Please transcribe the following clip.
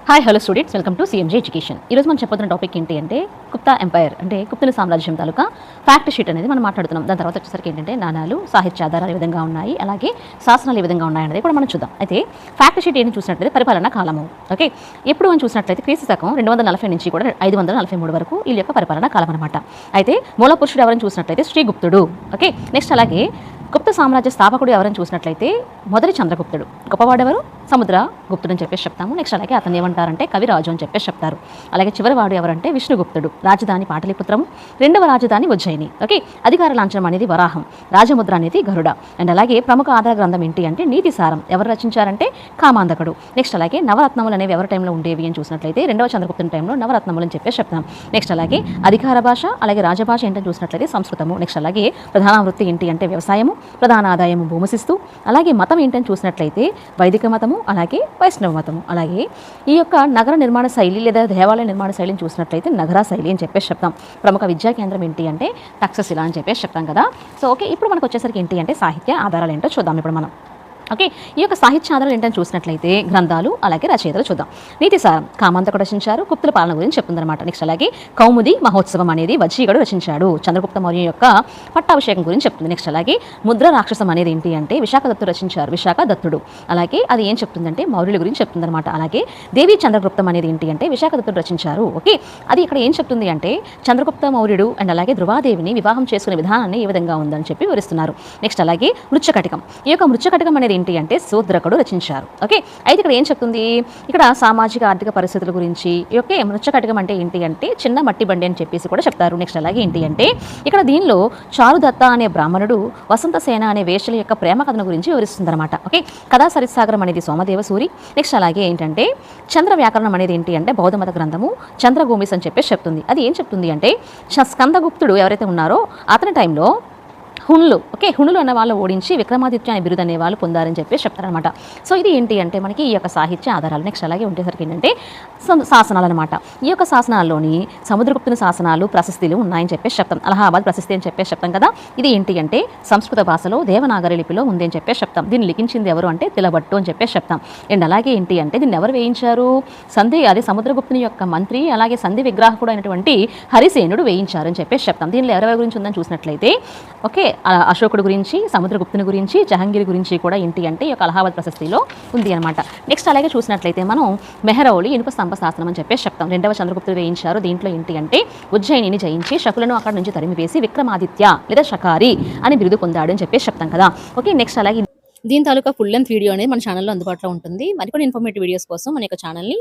Hi hello students, welcome to CMG education. ఈరోజు మనం చెప్పబోతున్న topic ఏంటి అంటే గుప్తా ఎంపైర్ అంటే గుప్తుల సామ్రాజ్యం తాలూకా ఫ్యాక్ట్ షీట్ అనేది మనం మాట్లాడుతున్నాం. దాని తర్వాత వచ్చేసరికి ఏంటంటే నాణాలు, సాహిత్య ఆధారాలు ఏ విధంగా ఉన్నాయి, అలాగే శాసనాలు ఏ విధంగా ఉన్నాయి అనేది కూడా మనం చూద్దాం. అయితే ఫ్యాక్ట్ షీట్ ఏంటి చూసినట్లయితే పరిపాలనా కాలము. ఓకే, ఎప్పుడు మనం చూసినట్లయితే క్రీస్తు శకం 240 నుంచి కూడా 543 వరకు వీళ్ళ యొక్క పరిపాలనా కాలం అనమాట. అయితే మూల పురుషుడు ఎవరైనా చూసినట్లయితే శ్రీగుప్తుడు. ఓకే, నెక్స్ట్ అలాగే గుప్త సామ్రాజ్య స్థాపకుడు ఎవరైనా చూసినట్లయితే మొదటి చంద్రగుప్తుడు. గొప్పవాడెవరు? సముద్ర గుప్తుడు అని చెప్పేసి చెప్తాము. నెక్స్ట్ అలాగే అతను ఏమంటారంటే కవిరాజు అని చెప్పేసి చెప్తారు. అలాగే చివరి వాడు ఎవరంటే విష్ణుగుప్తుడు. రాజధాని పాటలీపుత్రము, రెండవ రాజధాని ఉజ్జయిని. ఓకే, అధికార లాంఛనం అనేది వరాహం, రాజముద్ర అనేది గరుడ. అండ్ అలాగే ప్రముఖ ఆధార గ్రంథం ఏంటి అంటే నీతి సారం. ఎవరు రచించారంటే కామాంధకుడు. నెక్స్ట్ అలాగే నవరత్నములు అనేవి ఎవరి టైంలో ఉండేవి అని చూసినట్లయితే రెండవ చంద్రగుప్తుని టైంలో నవరత్నములు అని చెప్పేసి చెప్తాం. నెక్స్ట్ అలాగే అధికార భాష అలాగే రాజభాష ఏంటని చూసినట్లయితే సంస్కృతము. నెక్స్ట్ అలాగే ప్రధాన వృత్తి ఏంటి అంటే వ్యవసాయము, ప్రధాన ఆదాయము భూమిశిస్తూ. అలాగే మతం ఏంటని చూసినట్లయితే వైదిక మతము అలాగే వైష్ణవ మతము. అలాగే ఈ యొక్క నగర నిర్మాణ శైలి లేదా దేవాలయ నిర్మాణ శైలిని చూసినట్లయితే నగర శైలి అని చెప్పేసి చెప్తాం. ప్రముఖ విద్యా కేంద్రం ఏంటి అంటే తక్షశిల అని చెప్పేసి చెప్తాం కదా. సో ఓకే, ఇప్పుడు మనకు వచ్చేసరికి ఏంటి అంటే సాహిత్య ఆధారాలు ఏంటో చూద్దాం ఇప్పుడు మనం. ఓకే, ఈ యొక్క సాహిత్య ఆధారాలు ఏంటని చూసినట్లయితే గ్రంథాలు అలాగే రచయితలు చూద్దాం. నీతి సారం కామాంతకుడు రచించారు, గుప్తుల పాలన గురించి చెప్తుందన్నమాట. నెక్స్ట్ అలాగే కౌముది మహోత్సవం అనేది వజీగడు రచించాడు, చంద్రగుప్త మౌర్య యొక్క పట్టాభిషేకం గురించి చెప్తుంది. నెక్స్ట్ అలాగే ముద్ర రాక్షసం అనేది ఏంటి అంటే విశాఖ దత్తుడు రచించారు, విశాఖ దత్తుడు. అలాగే అది ఏం చెప్తుందంటే మౌర్యుల గురించి చెప్తుందన్నమాట. అలాగే దేవి చంద్రగుప్తం అనేది ఏంటి అంటే విశాఖ దత్తుడు రచించారు. ఓకే, అది ఇక్కడ ఏం చెప్తుంది అంటే చంద్రగుప్త మౌర్యుడు అండ్ అలాగే ధృవాదేవిని వివాహం చేసుకునే విధానాన్ని ఏ విధంగా ఉందని చెప్పి వివరిస్తున్నారు. నెక్స్ట్ అలాగే మృచ్ఛకటికం. ఈ యొక్క మృచ్ఛకటికం అనేది ఏంటి అంటే శూద్రకుడు రచించారు. ఓకే, అయితే ఇక్కడ ఏం చెప్తుంది, ఇక్కడ సామాజిక ఆర్థిక పరిస్థితుల గురించి. ఓకే, మృచ్ఛకటికం అంటే ఏంటి అంటే చిన్న మట్టి బండి అని చెప్పేసి కూడా చెప్తారు. నెక్స్ట్ అలాగే ఏంటి అంటే ఇక్కడ దీనిలో చారుదత్త అనే బ్రాహ్మణుడు వసంతసేన అనే వేశ్యల యొక్క ప్రేమ కథను గురించి వివరిస్తుందన్నమాట. ఓకే, కథా సరిత్సాగరం అనేది సోమదేవ సూరి. నెక్స్ట్ అలాగే ఏంటంటే చంద్ర వ్యాకరణం అనేది ఏంటి అంటే బౌద్ధ మత గ్రంథము చంద్రగోమిస్ అని చెప్పేసి చెప్తుంది. అది ఏం చెప్తుంది అంటే స్కందగుప్తుడు ఎవరైతే ఉన్నారో అతని టైంలో హుణులు. ఓకే, హుణులు అన్న వాళ్ళు ఓడించి విక్రమాదిత్య అనే బిరుదు అనే వాళ్ళు పొందారని చెప్పి చెప్తారనమాట. సో ఇది ఏంటి అంటే మనకి ఈ యొక్క సాహిత్య ఆధారాలు. నెక్స్ట్ అలాగే ఉండేసరికి ఏంటంటే శాసనాలు అనమాట. ఈ యొక్క శాసనాల్లోని సముద్రగుప్తుని శాసనాలు ప్రశస్తిలు ఉన్నాయని చెప్పేసి చెప్తాం. అలహాబాద్ ప్రశస్తి అని చెప్పేసి చెప్తాం కదా. ఇది ఏంటి అంటే సంస్కృత భాషలో దేవనాగరి లిపిలో ఉంది అని చెప్పేసి చెప్తాం. దీన్ని లిఖించింది ఎవరు అంటే తిలబట్టు అని చెప్పేసి చెప్తాం. అండ్ అలాగే ఏంటి అంటే దీన్ని ఎవరు వేయించారు, అదే సముద్రగుప్తుని యొక్క మంత్రి అలాగే సంధి విగ్రాహకుడు అయినటువంటి హరిసేనుడు వేయించారు అని చెప్పేసి చెప్తాం. దీనిలో ఎవరెవరి గురించి ఉందని చూసినట్లయితే ఓకే అశోకుడు గురించి, సముద్రగుప్తుని గురించి, జహంగీర్ గురించి కూడా ఏంటి అంటే ఈ యొక్క అలహాబాద్ ప్రశస్తిలో ఉంది అనమాట. నెక్స్ట్ అలాగే చూసినట్లయితే మనం మెహరౌలి ఇనుప స్తంభ శాసనం అని చెప్పేసి చెప్తాం. రెండవ చంద్రగుప్తుడు వేయించారు. దీంట్లో ఏంటి అంటే ఉజ్జయినిని జయించి శకులను అక్కడ నుంచి తరిమివేసి విక్రమాదిత్య లేదా షకారి అని బిరుదు పొందాడు అని చెప్పేసి చెప్తాం కదా. ఓకే, నెక్స్ట్ అలాగే దీని తాలూకా ఫుల్ లెంత్ వీడియో అనేది మన ఛానల్లో అందుబాటులో ఉంటుంది. మరికొన్ని ఇన్ఫర్మేటివ్ వీడియోస్ కోసం మన యొక్క ఛానల్ని